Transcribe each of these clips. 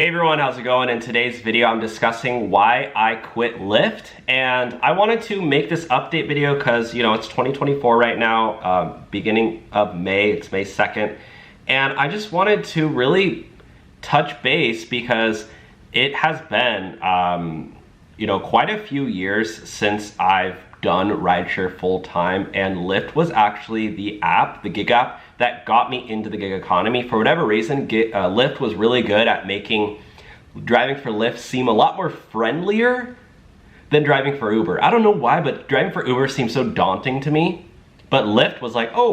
Hey everyone, how's it going? In today's video, I'm discussing why I quit Lyft, and I wanted to make this update video because, you know, it's 2024 right now, beginning of May, it's May 2nd, and I just wanted to really touch base because it has been, you know, quite a few years since I've done rideshare full time, and Lyft was actually the app, the gig app, that got me into the gig economy. For whatever reason, Lyft was really good at making driving for Lyft seem a lot more friendlier than driving for Uber. I don't know why, but driving for Uber seems so daunting to me. But Lyft was like, oh,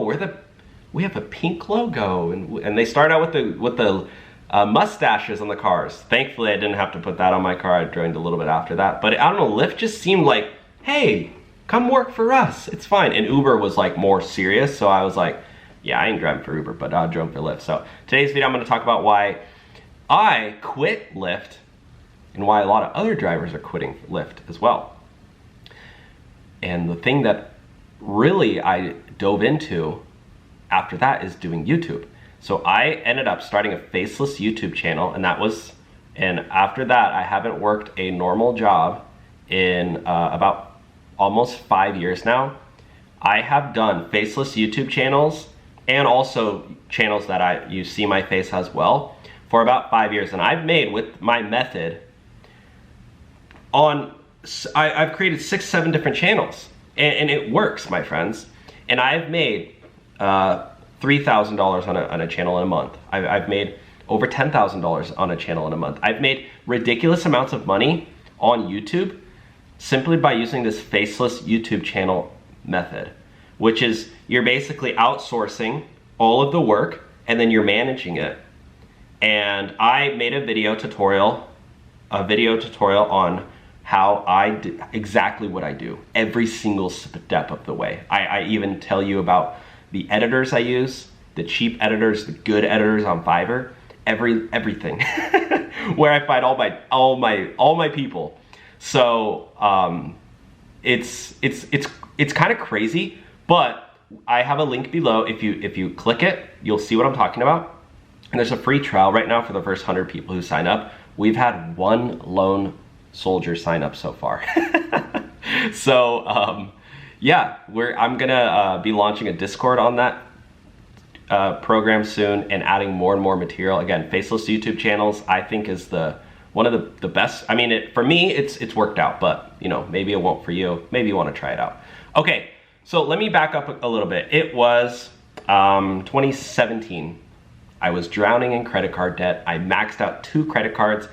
we have a pink logo, and they start out with the mustaches on the cars. Thankfully, I didn't have to put that on my car. I joined a little bit after that. But I don't know, Lyft just seemed like, hey, come work for us. It's fine. And Uber was like more serious, so I was like, yeah, I ain't driving for Uber, but I'll drive for Lyft. So today's video, I'm gonna talk about why I quit Lyft and why a lot of other drivers are quitting Lyft as well. And the thing that really I dove into after that is doing YouTube. So I ended up starting a Faceless YouTube channel, and after that, I haven't worked a normal job in about almost 5 years now. I have done Faceless YouTube channels and also channels that you see my face as well for about 5 years, and I've made, with my method, I've created 6-7 different channels, and it works, my friends. And I've made $3,000 on a channel in a month. I've made over $10,000 on a channel in a month. I've made ridiculous amounts of money on YouTube simply by using this Faceless YouTube channel method, which is you're basically outsourcing all of the work and then you're managing it. And I made a video tutorial on how I did exactly what I do every single step of the way. I even tell you about the editors I use, the cheap editors, the good editors on Fiverr, everything, where I find all my people. So it's kind of crazy, but I have a link below. If you click it, you'll see what I'm talking about. And there's a free trial right now for the first 100 people who sign up. We've had one lone soldier sign up so far. So yeah, I'm gonna be launching a Discord on that program soon and adding more and more material. Again, Faceless YouTube channels, I think, is one of the best. I mean, for me, it's worked out, but you know, maybe it won't for you. Maybe you want to try it out. Okay, so let me back up a little bit. It was 2017. I was drowning in credit card debt. I maxed out 2 credit cards.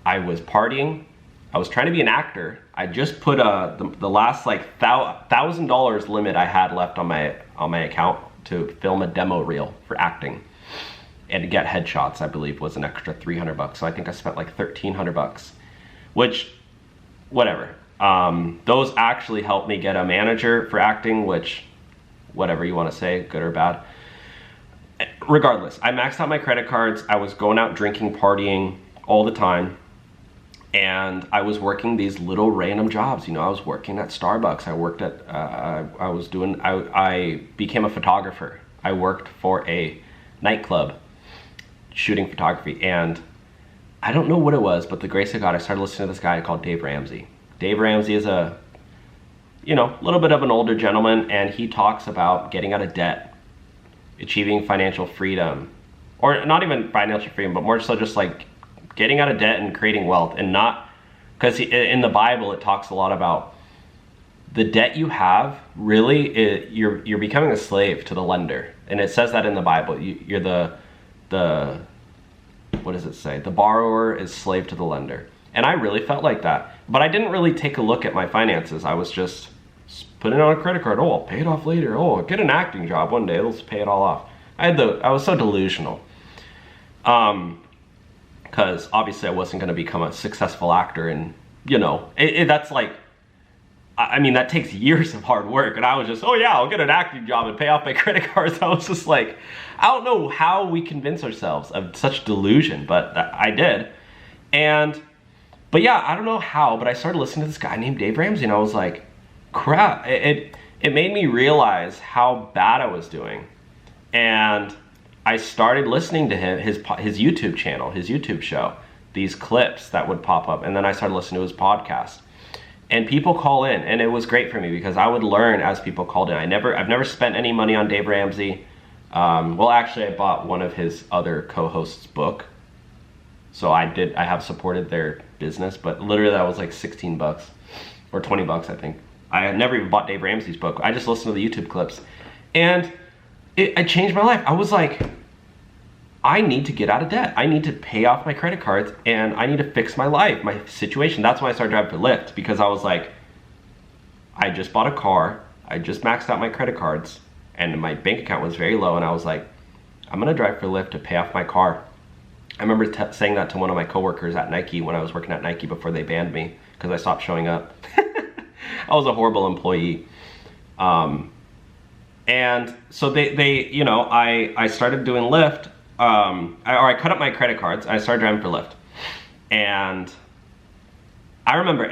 I was partying. I was trying to be an actor. I just put the last like $1,000 limit I had left on my account to film a demo reel for acting. And to get headshots, I believe, was an extra $300. So I think I spent like $1,300, which, whatever. Those actually helped me get a manager for acting, which, whatever you want to say, good or bad. Regardless, I maxed out my credit cards. I was going out drinking, partying all the time. And I was working these little random jobs. You know, I was working at Starbucks. I worked at, I became a photographer. I worked for a nightclub shooting photography, and I don't know what it was, but the grace of God, I started listening to this guy called Dave Ramsey. Dave Ramsey is a, you know, little bit of an older gentleman, and he talks about getting out of debt, achieving financial freedom, or not even financial freedom, but more so just like getting out of debt and creating wealth. And not, because in the Bible, it talks a lot about the debt you have, really, you're becoming a slave to the lender. And it says that in the Bible. You're the what does it say? The borrower is slave to the lender. And I really felt like that. But I didn't really take a look at my finances. I was just putting on a credit card. Oh, I'll pay it off later. Oh, I'll get an acting job one day. Let's pay it all off. I was so delusional. Because obviously I wasn't going to become a successful actor, and you know, that's like, I mean, that takes years of hard work, and I was just, oh yeah, I'll get an acting job and pay off my credit cards. I was just like, I don't know how we convince ourselves of such delusion, but I did. But yeah, I don't know how, but I started listening to this guy named Dave Ramsey, and I was like, crap, it made me realize how bad I was doing. And I started listening to him, his YouTube channel, his YouTube show, these clips that would pop up, and then I started listening to his podcast. And people call in, and it was great for me because I would learn as people called in. I've never spent any money on Dave Ramsey. Well, actually, I bought one of his other co-hosts' book, so I have supported their business, but literally that was like 16 bucks or 20 bucks, I think. I had never even bought Dave Ramsey's book. I just listened to the YouTube clips, and it changed my life. I was like, I need to get out of debt. I need to pay off my credit cards, and I need to fix my life, my situation. That's why I started driving for Lyft, because I was like, I just bought a car, I just maxed out my credit cards, and my bank account was very low, and I was like, I'm gonna drive for Lyft to pay off my car. I remember saying that to one of my coworkers at Nike when I was working at Nike before they banned me because I stopped showing up. I was a horrible employee. And so they you know, I started doing Lyft. I cut up my credit cards. I started driving for Lyft, and I remember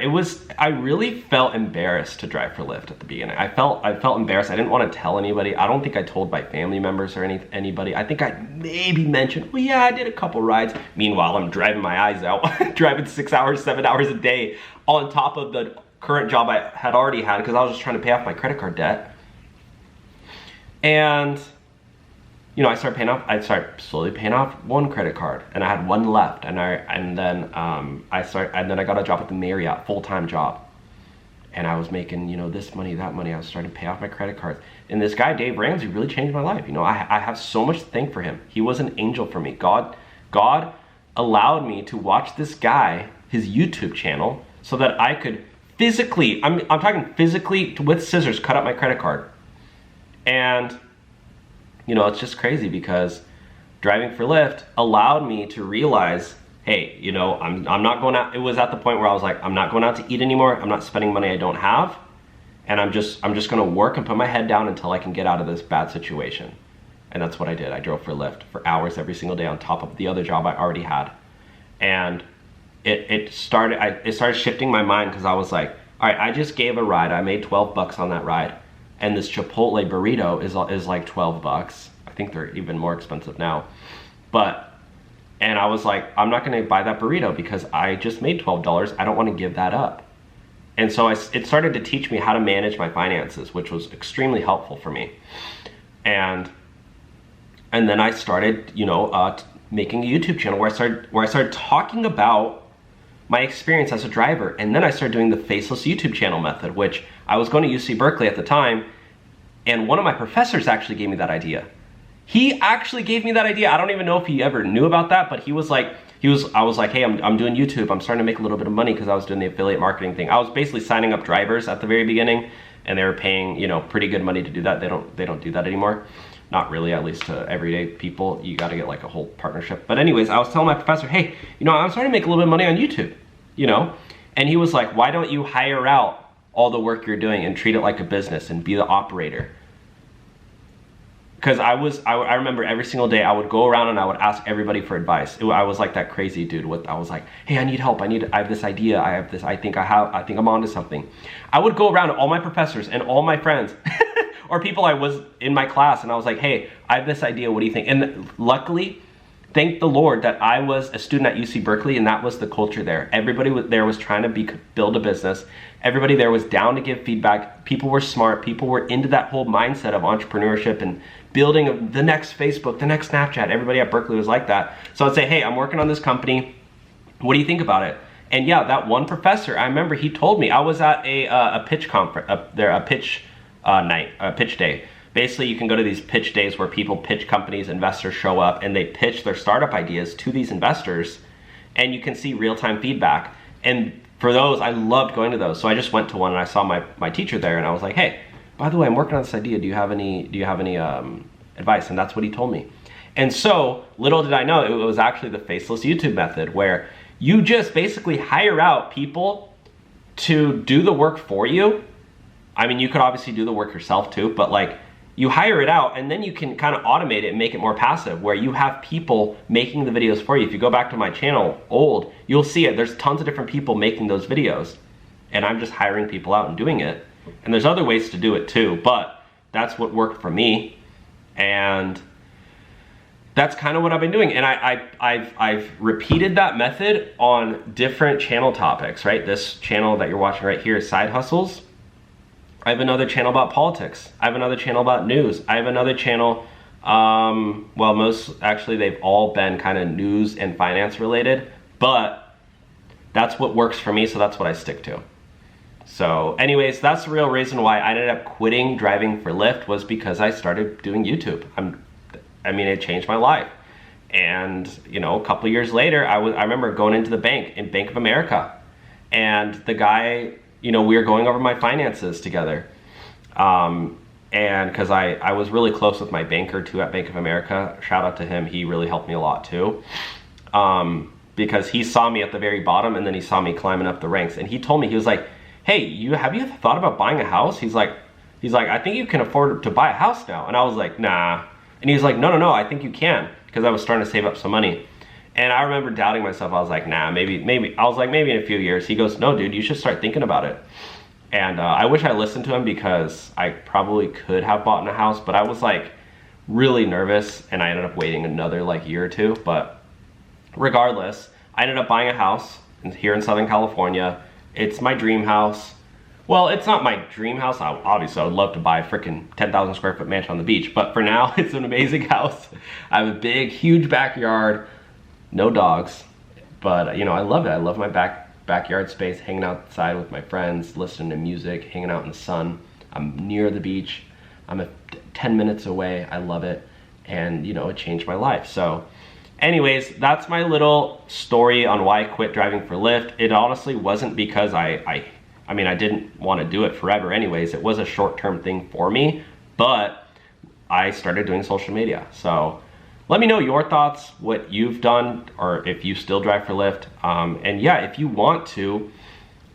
I really felt embarrassed to drive for Lyft at the beginning. I felt embarrassed. I didn't want to tell anybody. I don't think I told my family members or anybody. I think I maybe mentioned, well, yeah, I did a couple rides. Meanwhile, I'm driving my eyes out, driving 6 hours, 7 hours a day on top of the current job I had already had because I was just trying to pay off my credit card debt. And you know, I started slowly paying off one credit card, and I had one left, and then I got a job at the Marriott, full-time job, and I was making, you know, this money, that money. I was starting to pay off my credit cards, and this guy Dave Ramsey really changed my life. You know, I have so much to thank for him. He was an angel for me. God allowed me to watch this guy, his YouTube channel, so that I could physically, I'm talking physically, with scissors, cut up my credit card. And you know, it's just crazy because driving for Lyft allowed me to realize, hey, you know, I'm not going out. It was at the point where I was like, I'm not going out to eat anymore. I'm not spending money I don't have. And I'm just going to work and put my head down until I can get out of this bad situation. And that's what I did. I drove for Lyft for hours every single day on top of the other job I already had. And it started shifting my mind because I was like, all right, I just gave a ride. I made 12 bucks on that ride. And this Chipotle burrito is like 12 bucks. I think they're even more expensive now. And I was like, I'm not gonna buy that burrito because I just made $12. I don't wanna give that up. And so it started to teach me how to manage my finances, which was extremely helpful for me. And then I started, you know, making a YouTube channel where I started talking about my experience as a driver. And then I started doing the Faceless YouTube channel method, which I was going to UC Berkeley at the time, and one of my professors actually gave me that idea. He actually gave me that idea. I don't even know if he ever knew about that, but I was like, hey, I'm doing YouTube. I'm starting to make a little bit of money because I was doing the affiliate marketing thing. I was basically signing up drivers at the very beginning, and they were paying, you know, pretty good money to do that. They don't do that anymore. Not really, at least to everyday people. You got to get like a whole partnership. But anyways, I was telling my professor, hey, you know, I'm starting to make a little bit of money on YouTube, you know? And he was like, why don't you hire out all the work you're doing and treat it like a business and be the operator? Because I remember every single day I would go around and I would ask everybody for advice. I was like that crazy dude I was like, hey, I need help. I have this idea. I think I'm onto something. I would go around to all my professors and all my friends or people I was in my class, and I was like, hey, I have this idea. What do you think? And luckily, thank the Lord that I was a student at UC Berkeley, and that was the culture there. Everybody there was trying to build a business. Everybody there was down to give feedback. People were smart. People were into that whole mindset of entrepreneurship and building the next Facebook, the next Snapchat. Everybody at Berkeley was like that. So I'd say, hey, I'm working on this company. What do you think about it? And yeah, that one professor, I remember he told me, I was at a pitch conference, a pitch night, a pitch day. Basically, you can go to these pitch days where people pitch companies, investors show up, and they pitch their startup ideas to these investors, and you can see real-time feedback. And for those, I loved going to those. So I just went to one, and I saw my teacher there, and I was like, hey, by the way, I'm working on this idea. Do you have any advice? And that's what he told me. And so little did I know, it was actually the Faceless YouTube method, where you just basically hire out people to do the work for you. I mean, you could obviously do the work yourself too, but like, you hire it out, and then you can kind of automate it and make it more passive, where you have people making the videos for you. If you go back to my channel, old, you'll see it. There's tons of different people making those videos, and I'm just hiring people out and doing it. And there's other ways to do it too, but that's what worked for me. And that's kind of what I've been doing. And I've repeated that method on different channel topics, right? This channel that you're watching right here is Side Hustles. I have another channel about politics. I have another channel about news. I have another channel, well, actually they've all been kind of news and finance related, but that's what works for me, so that's what I stick to. So anyways, that's the real reason why I ended up quitting driving for Lyft, was because I started doing YouTube. I mean, it changed my life. And, you know, a couple years later, I remember going into the bank in Bank of America, and the guy, you know, we were going over my finances together. And because I was really close with my banker too at Bank of America. Shout out to him, he really helped me a lot too. Because he saw me at the very bottom, and then he saw me climbing up the ranks, and he told me, he was like, hey, have you thought about buying a house? He's like, I think you can afford to buy a house now. And I was like, nah. And he's like, no, I think you can, because I was starting to save up some money. And I remember doubting myself. I was like, nah, maybe. I was like, maybe in a few years. He goes, no, dude, you should start thinking about it. And I wish I listened to him, because I probably could have bought a house, but I was like really nervous, and I ended up waiting another like year or two. But regardless, I ended up buying a house here in Southern California. It's my dream house. Well, it's not my dream house. Obviously, I would love to buy a freaking 10,000 square foot mansion on the beach, but for now, it's an amazing house. I have a big, huge backyard, no dogs, but you know, I love it. I love my backyard space, hanging outside with my friends, listening to music, hanging out in the sun. I'm near the beach. I'm 10 minutes away. I love it. And you know, it changed my life. So anyways, that's my little story on why I quit driving for Lyft. It honestly wasn't because I mean, I didn't want to do it forever anyways. It was a short-term thing for me, but I started doing social media. So let me know your thoughts, what you've done, or if you still drive for Lyft. And yeah, if you want to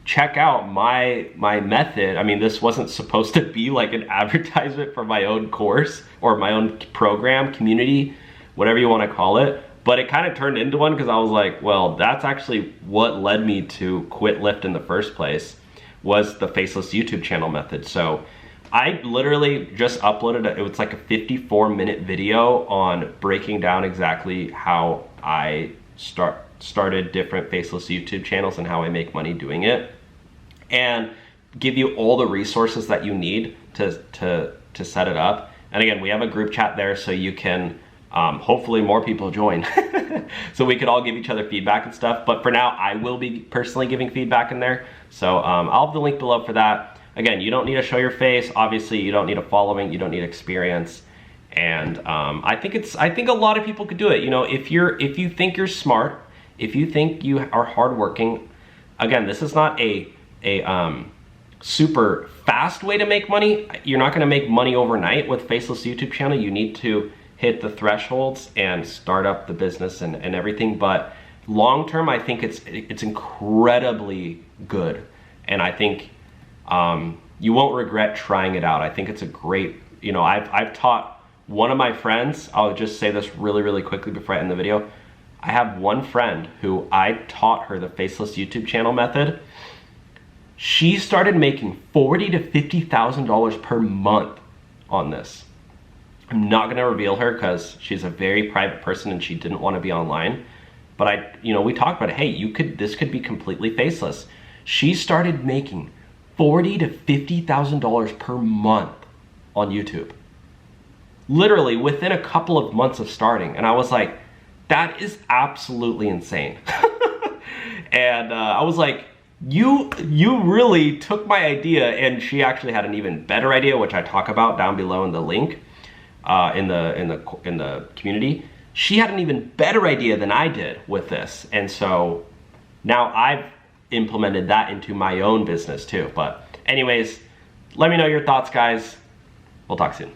check out my method. I mean, this wasn't supposed to be like an advertisement for my own course or my own program, community, whatever you want to call it. But it kind of turned into one, because I was like, well, that's actually what led me to quit Lyft in the first place, was the Faceless YouTube channel method. So I literally just uploaded it was like a 54-minute video on breaking down exactly how I started different Faceless YouTube channels and how I make money doing it, and give you all the resources that you need to set it up. And again, we have a group chat there, so you can hopefully more people join so we could all give each other feedback and stuff. But for now, I will be personally giving feedback in there. So I'll have the link below for that. Again, you don't need to show your face. Obviously, you don't need a following. You don't need experience. And I think a lot of people could do it. You know, if you think you're smart, if you think you are hardworking, again, this is not a super fast way to make money. You're not going to make money overnight with Faceless YouTube channel. You need to hit the thresholds and start up the business and everything. But long term, I think it's incredibly good, and I think you won't regret trying it out. I think it's a great, you know, I've taught one of my friends. I'll just say this really quickly before I end the video. I have one friend who I taught her the Faceless YouTube channel method. She started making $40,000 to $50,000 per month on this. I'm not gonna reveal her because she's a very private person and she didn't want to be online. But we talked about it. Hey, this could be completely faceless. She started making $40,000 to $50,000 per month on YouTube. Literally within a couple of months of starting. And I was like, that is absolutely insane. And I was like, you really took my idea, and she actually had an even better idea, which I talk about down below in the link in the community. She had an even better idea than I did with this, and so now I've implemented that into my own business too. But anyways, let me know your thoughts, guys. We'll talk soon.